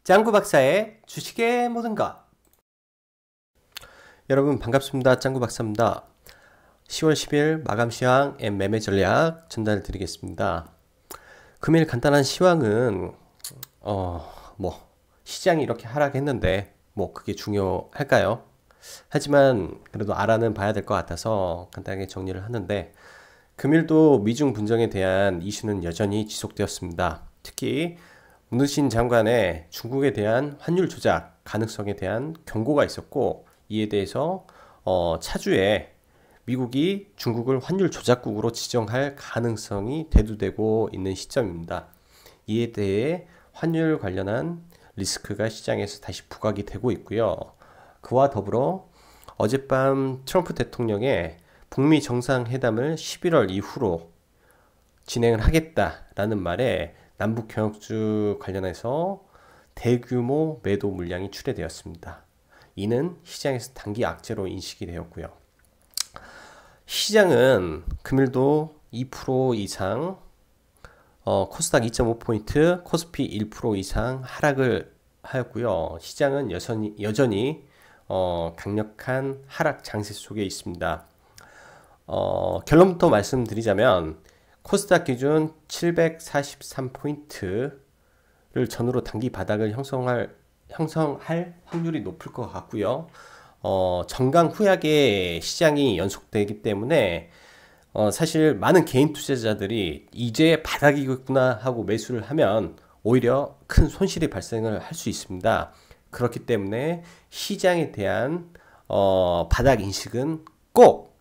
짱구 박사의 주식의 모든 것. 여러분 반갑습니다. 짱구 박사입니다. 10월 10일 마감 시황 앤 매매 전략 전달 드리겠습니다. 금일 간단한 시황은 시장이 이렇게 하락했는데 그게 중요할까요? 하지만 그래도 알아는 봐야 될 것 같아서 간단하게 정리를 하는데, 금일도 미중 분쟁에 대한 이슈는 여전히 지속되었습니다. 특히 문우신 장관의 중국에 대한 환율 조작 가능성에 대한 경고가 있었고, 이에 대해서 차주에 미국이 중국을 환율 조작국으로 지정할 가능성이 대두되고 있는 시점입니다. 이에 대해 환율 관련한 리스크가 시장에서 다시 부각이 되고 있고요. 그와 더불어 어젯밤 트럼프 대통령의 북미 정상회담을 11월 이후로 진행을 하겠다라는 말에 남북 경협주 관련해서 대규모 매도 물량이 출회되었습니다. 이는 시장에서 단기 악재로 인식이 되었고요. 시장은 금일도 2% 이상, 코스닥 2.5포인트, 코스피 1% 이상 하락을 하였고요. 시장은 여전히 강력한 하락 장세 속에 있습니다. 결론부터 말씀드리자면, 코스닥 기준 743포인트를 전후로 단기 바닥을 형성할 확률이 높을 것 같고요. 정강 후약의 시장이 연속되기 때문에 사실 많은 개인 투자자들이 이제 바닥이겠구나 하고 매수를 하면 오히려 큰 손실이 발생을 할 수 있습니다. 그렇기 때문에 시장에 대한 바닥 인식은 꼭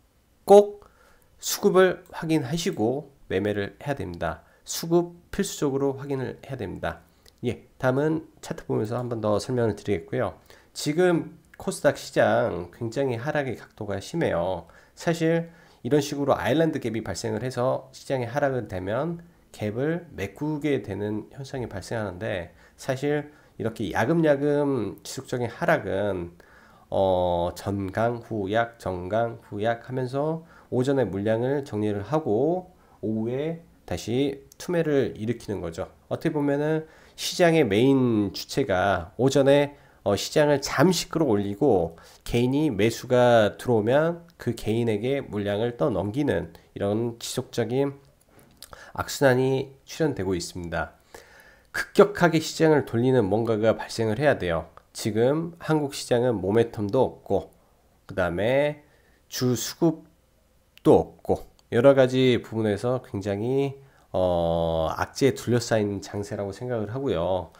수급을 확인하시고 매매를 해야 됩니다. 수급 필수적으로 확인을 해야 됩니다. 다음은 차트 보면서 한 번 더 설명을 드리겠고요. 지금 코스닥 시장 굉장히 하락의 각도가 심해요. 사실 이런 식으로 아일랜드 갭이 발생을 해서 시장이 하락을 되면 갭을 메꾸게 되는 현상이 발생하는데, 사실 이렇게 야금야금 지속적인 하락은 전강 후약 하면서 오전에 물량을 정리를 하고 오후에 다시 투매를 일으키는 거죠. 어떻게 보면은 시장의 메인 주체가 오전에 시장을 잠시 끌어올리고 개인이 매수가 들어오면 그 개인에게 물량을 떠넘기는 이런 지속적인 악순환이 출현되고 있습니다. 급격하게 시장을 돌리는 뭔가가 발생을 해야 돼요. 지금 한국 시장은 모멘텀도 없고, 그 다음에 주 수급도 없고, 여러 가지 부분에서 굉장히 악재에 둘러싸인 장세라고 생각을 하고요.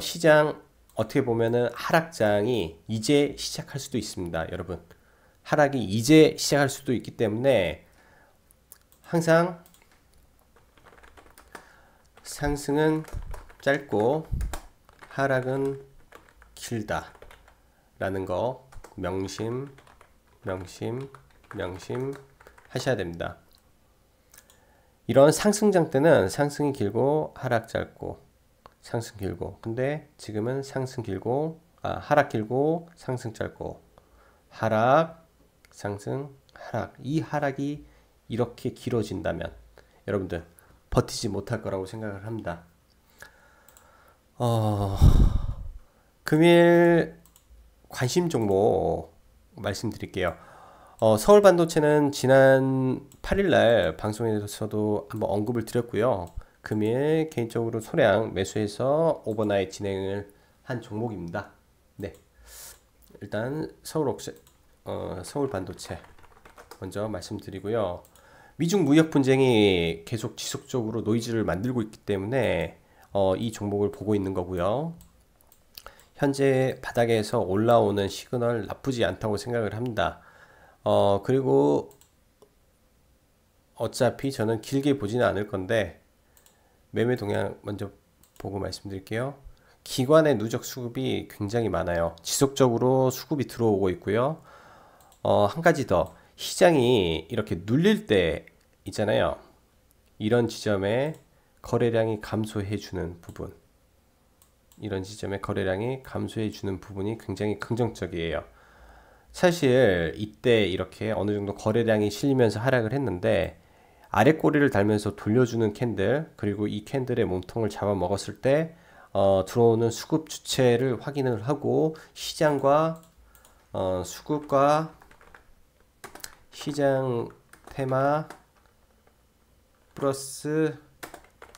시장 어떻게 보면은 하락장이 이제 시작할 수도 있습니다. 여러분, 하락이 이제 시작할 수도 있기 때문에 항상 상승은 짧고 하락은 길다 라는 거 명심 하셔야 됩니다. 이런 상승장 때는 상승이 길고 하락 짧고, 상승 길고, 근데 지금은 하락 길고 상승 짧고, 하락 상승 하락, 이 하락이 이렇게 길어진다면 여러분들 버티지 못할 거라고 생각을 합니다. 금일 관심 종목 말씀드릴게요. 서울 반도체는 지난 8일날 방송에서도 한번 언급을 드렸고요. 금일 개인적으로 소량 매수해서 오버나잇 진행을 한 종목입니다. 네, 일단 서울 반도체 먼저 말씀드리고요. 미중 무역 분쟁이 계속 지속적으로 노이즈를 만들고 있기 때문에 이 종목을 보고 있는 거고요. 현재 바닥에서 올라오는 시그널 나쁘지 않다고 생각을 합니다. 그리고 어차피 저는 길게 보지는 않을 건데 매매 동향 먼저 보고 말씀드릴게요. 기관의 누적 수급이 굉장히 많아요. 지속적으로 수급이 들어오고 있고요. 한 가지 더, 시장이 이렇게 눌릴 때 있잖아요. 이런 지점에 거래량이 감소해 주는 부분, 부분이 굉장히 긍정적이에요. 사실 이때 이렇게 어느 정도 거래량이 실리면서 하락을 했는데, 아래 꼬리를 달면서 돌려주는 캔들, 그리고 이 캔들의 몸통을 잡아먹었을 때 들어오는 수급 주체를 확인을 하고 시장과 수급과 시장 테마 플러스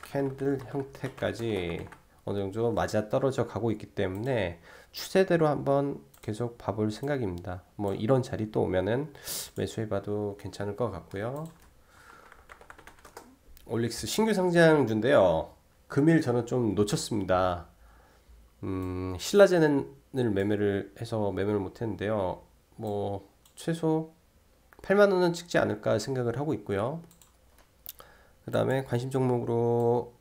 캔들 형태까지 어느 정도 맞아 떨어져 가고 있기 때문에 추세대로 한번 계속 봐볼 생각입니다. 뭐 이런 자리 또 오면은 매수해봐도 괜찮을 것 같고요. 올릭스 신규 상장주인데요. 금일 저는 좀 놓쳤습니다. 신라젠을 매매를 해서 매매를 못했는데요. 뭐 최소 8만원은 찍지 않을까 생각을 하고 있고요. 그 다음에 관심 종목으로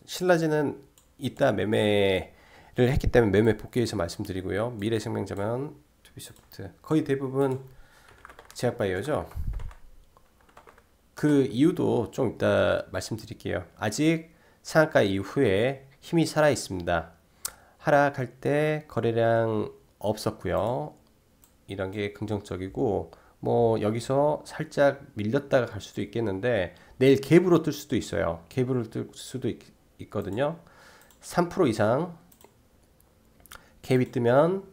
신라젠은 이따 매매를 했기 때문에 매매 복귀해서 말씀드리고요. 미래생명자면 투비소프트 거의 대부분 제약바이오죠. 그 이유도 좀 이따 말씀드릴게요. 아직 상한가 이후에 힘이 살아 있습니다. 하락할 때 거래량 없었고요. 이런 게 긍정적이고 뭐 여기서 살짝 밀렸다가 갈 수도 있겠는데 내일 갭으로 뜰 수도 있어요. 갭으로 뜰 수도 있거든요. 3% 이상 갭이 뜨면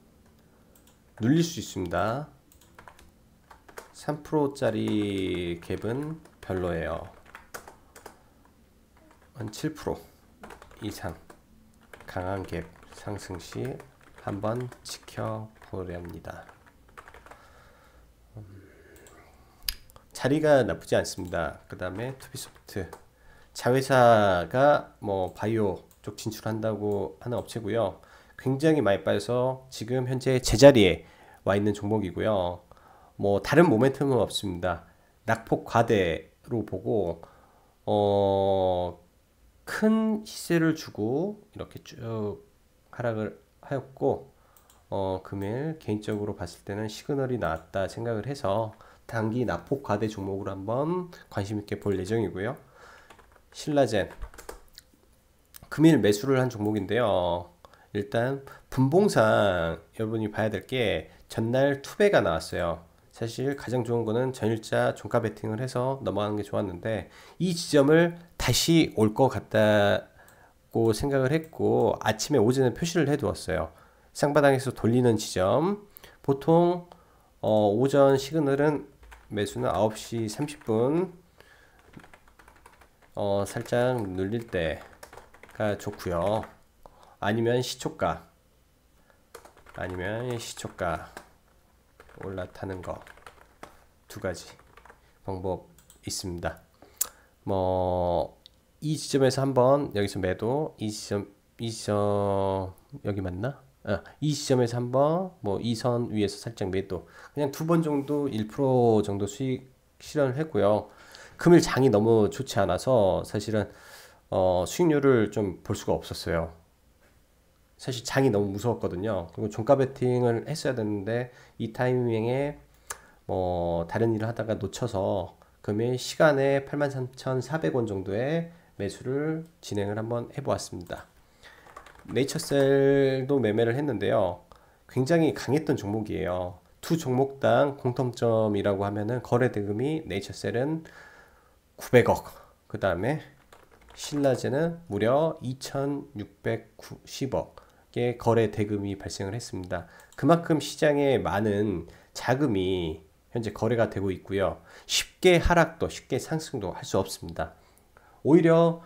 눌릴 수 있습니다. 3%짜리 갭은 별로예요. 한 7% 이상 강한 갭 상승 시 한번 지켜보렵니다. 자리가 나쁘지 않습니다. 그 다음에 투비소프트 자회사가 뭐 바이오 쪽 진출한다고 하는 업체고요. 굉장히 많이 빠져서 지금 현재 제자리에 와 있는 종목이고요. 뭐 다른 모멘텀은 없습니다. 낙폭 과대로 보고 큰 시세를 주고 이렇게 쭉 하락을 하였고 금일 개인적으로 봤을 때는 시그널이 나왔다 생각을 해서 단기 낙폭 과대 종목으로 한번 관심 있게 볼 예정이고요. 신라젠 금일 매수를 한 종목인데요. 일단 분봉상 여러분이 봐야 될 게 전날 투배가 나왔어요. 사실 가장 좋은 거는 전일자 종가 베팅을 해서 넘어가는 게 좋았는데 이 지점을 다시 올 것 같다고 생각을 했고 아침에 오전에 표시를 해 두었어요. 쌍바닥에서 돌리는 지점 보통 오전 시그널은 매수는 9시 30분 살짝 눌릴 때가 좋고요. 아니면 시초가 올라타는 거 두 가지 방법 있습니다. 뭐 이 지점에서 한번 여기서 매도 이 지점 여기 맞나? 이 지점에서 한번 뭐 이 선 위에서 살짝 매도 그냥 두 번 정도 1% 정도 수익 실현을 했고요. 금일 장이 너무 좋지 않아서 사실은 수익률을 좀 볼 수가 없었어요. 사실 장이 너무 무서웠거든요. 그리고 종가 베팅을 했어야 되는데 이 타이밍에 뭐 다른 일을 하다가 놓쳐서 금일 시간에 83,400원 정도의 매수를 진행을 한번 해보았습니다. 네이처셀도 매매를 했는데요. 굉장히 강했던 종목이에요. 두 종목당 공통점이라고 하면은 거래 대금이 네이처셀은 900억, 그 다음에 신라젠은 무려 2,690억의 거래 대금이 발생을 했습니다. 그만큼 시장에 많은 자금이 현재 거래가 되고 있고요. 쉽게 하락도 쉽게 상승도 할 수 없습니다. 오히려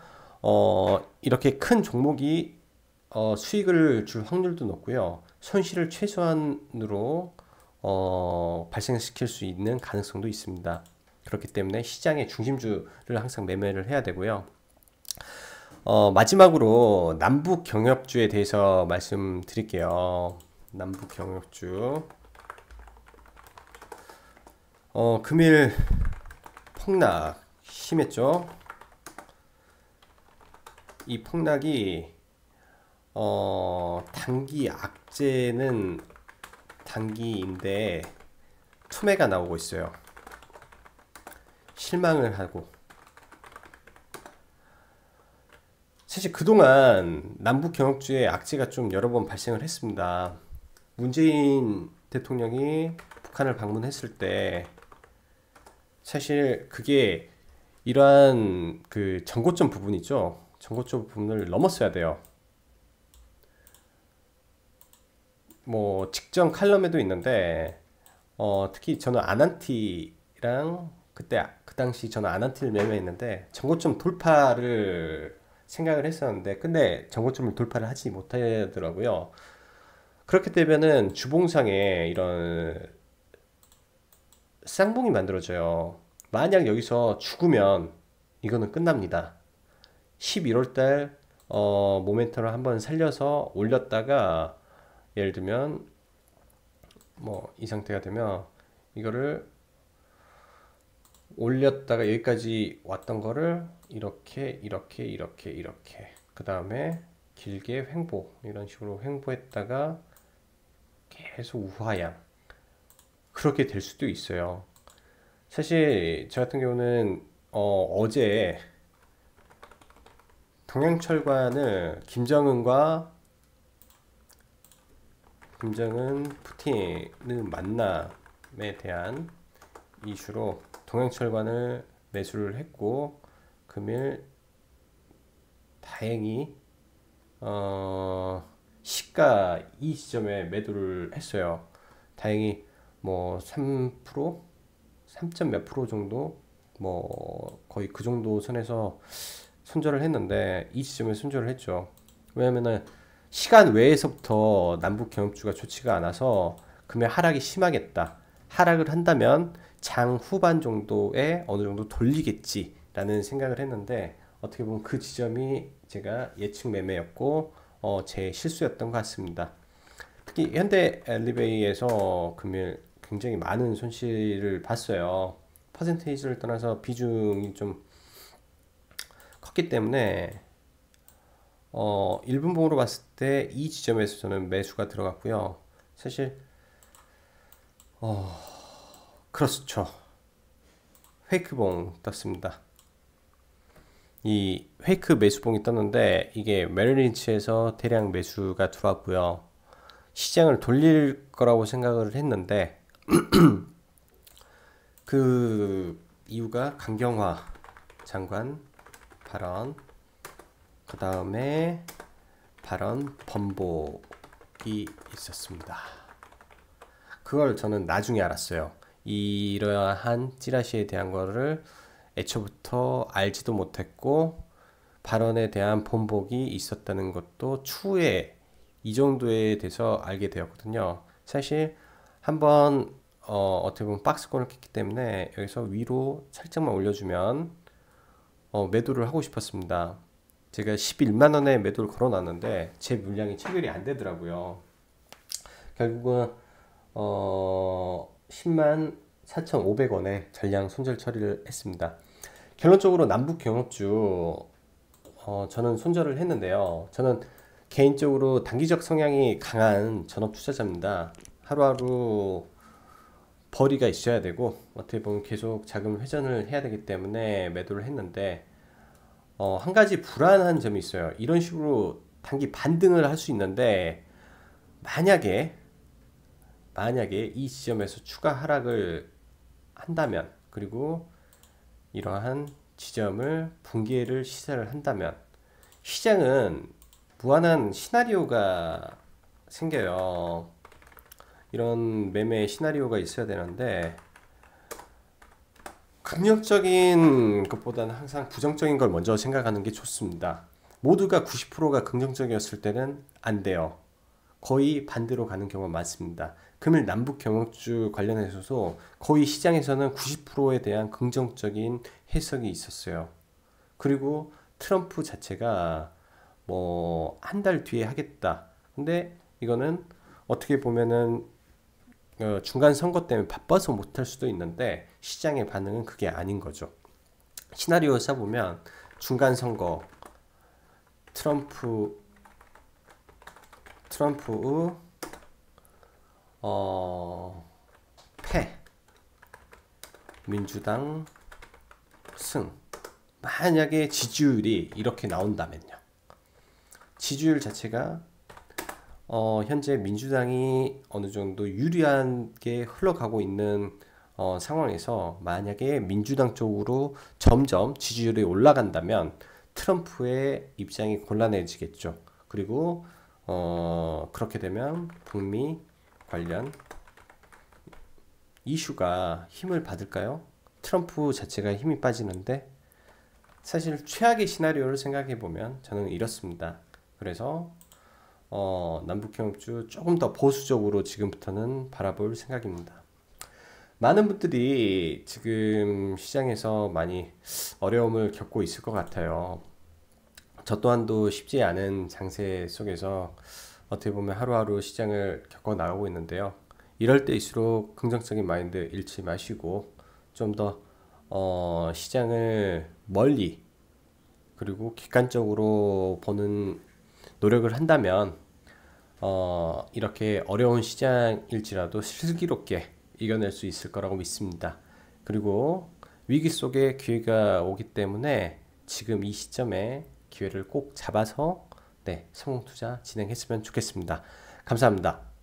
이렇게 큰 종목이 수익을 줄 확률도 높고요. 손실을 최소한으로 발생시킬 수 있는 가능성도 있습니다. 그렇기 때문에 시장의 중심주를 항상 매매를 해야 되고요. 마지막으로 남북 경협주에 대해서 말씀드릴게요. 남북 경협주 금일 폭락 심했죠. 이 폭락이 단기 악재는 단기인데 투매가 나오고 있어요. 실망을 하고 사실 그동안 남북 경협주의 악재가 좀 여러 번 발생을 했습니다. 문재인 대통령이 북한을 방문했을 때 사실 그게 이러한 그 정고점 부분이죠. 정고점 부분을 넘었어야 돼요. 뭐 직전 칼럼에도 있는데 특히 저는 아난티랑 그때 그 당시 저는 아난티를 매매했는데 전고점 돌파를 생각을 했었는데 근데 전고점을 돌파를 하지 못하더라고요. 그렇게 되면은 주봉상에 이런 쌍봉이 만들어져요. 만약 여기서 죽으면 이거는 끝납니다. 11월달 모멘텀을 한번 살려서 올렸다가 예를 들면 뭐 이 상태가 되면 이거를 올렸다가 여기까지 왔던 거를 이렇게 그 다음에 길게 횡보 이런 식으로 횡보했다가 계속 우하향 그렇게 될 수도 있어요. 사실 저 같은 경우는 어제 동양철관을 김정은 푸틴의 만남에 대한 이슈로 동양철관을 매수를 했고 금일 다행히 시가 이 시점에 매도를 했어요. 다행히 뭐 3%, 3점 몇 프로 정도 뭐 거의 그 정도 선에서 손절을 했는데 이 시점에 손절을 했죠. 왜냐면은 시간 외에서부터 남북 경협주가 좋지가 않아서 금액 하락이 심하겠다. 하락을 한다면 장 후반 정도에 어느 정도 돌리겠지라는 생각을 했는데 어떻게 보면 그 지점이 제가 예측 매매였고 제 실수였던 것 같습니다. 특히 현대 엘리베이에서 금일 굉장히 많은 손실을 봤어요. 퍼센테이지를 떠나서 비중이 좀 컸기 때문에 1분봉으로 봤을 때 이 지점에서 저는 매수가 들어갔고요. 사실 그렇죠. 페이크봉 떴습니다. 이 페이크 매수봉이 떴는데 이게 메릴린치에서 대량 매수가 들어왔고요. 시장을 돌릴 거라고 생각을 했는데 그 이유가 강경화 장관 발언 그 다음에 발언 번복이 있었습니다. 그걸 저는 나중에 알았어요. 이러한 찌라시에 대한 거를 애초부터 알지도 못했고 발언에 대한 번복이 있었다는 것도 추후에 이 정도에 대해서 알게 되었거든요. 사실 한번 어떻게 보면 박스권을 깼기 때문에 여기서 위로 살짝만 올려주면 매도를 하고 싶었습니다. 제가 11만원에 매도를 걸어놨는데 제 물량이 체결이 안 되더라고요. 결국은 10만 4,500원에 전량 손절 처리를 했습니다. 결론적으로 남북 경협주 저는 손절을 했는데요. 저는 개인적으로 단기적 성향이 강한 전업 투자자입니다. 하루하루 벌이가 있어야 되고 어떻게 보면 계속 자금 회전을 해야 되기 때문에 매도를 했는데 한 가지 불안한 점이 있어요. 이런 식으로 단기 반등을 할 수 있는데 만약에 이 지점에서 추가 하락을 한다면 그리고 이러한 지점을 붕괴를 시사를 한다면 시장은 무한한 시나리오가 생겨요. 이런 매매 시나리오가 있어야 되는데 긍정적인 것보다는 항상 부정적인 걸 먼저 생각하는 게 좋습니다. 모두가 90%가 긍정적이었을 때는 안 돼요. 거의 반대로 가는 경우가 많습니다. 금일 남북 경협주 관련해서도 거의 시장에서는 90%에 대한 긍정적인 해석이 있었어요. 그리고 트럼프 자체가 뭐 한 달 뒤에 하겠다. 근데 이거는 어떻게 보면은 중간 선거 때문에 바빠서 못할 수도 있는데 시장의 반응은 그게 아닌 거죠. 시나리오 써보면 중간 선거 트럼프의 패 민주당 승 만약에 지지율이 이렇게 나온다면요. 지지율 자체가 현재 민주당이 어느 정도 유리하게 흘러가고 있는 상황에서 만약에 민주당 쪽으로 점점 지지율이 올라간다면 트럼프의 입장이 곤란해지겠죠. 그리고 그렇게 되면 북미 관련 이슈가 힘을 받을까요? 트럼프 자체가 힘이 빠지는데 사실 최악의 시나리오를 생각해 보면 저는 이렇습니다. 그래서 남북협력주 조금 더 보수적으로 지금부터는 바라볼 생각입니다. 많은 분들이 지금 시장에서 많이 어려움을 겪고 있을 것 같아요. 저 또한도 쉽지 않은 장세 속에서 어떻게 보면 하루하루 시장을 겪어 나가고 있는데요. 이럴 때일수록 긍정적인 마인드 잃지 마시고 좀 더 시장을 멀리 그리고 객관적으로 보는 노력을 한다면 이렇게 어려운 시장일지라도 슬기롭게 이겨낼 수 있을 거라고 믿습니다. 그리고 위기 속에 기회가 오기 때문에 지금 이 시점에 기회를 꼭 잡아서 네, 성공 투자 진행했으면 좋겠습니다. 감사합니다.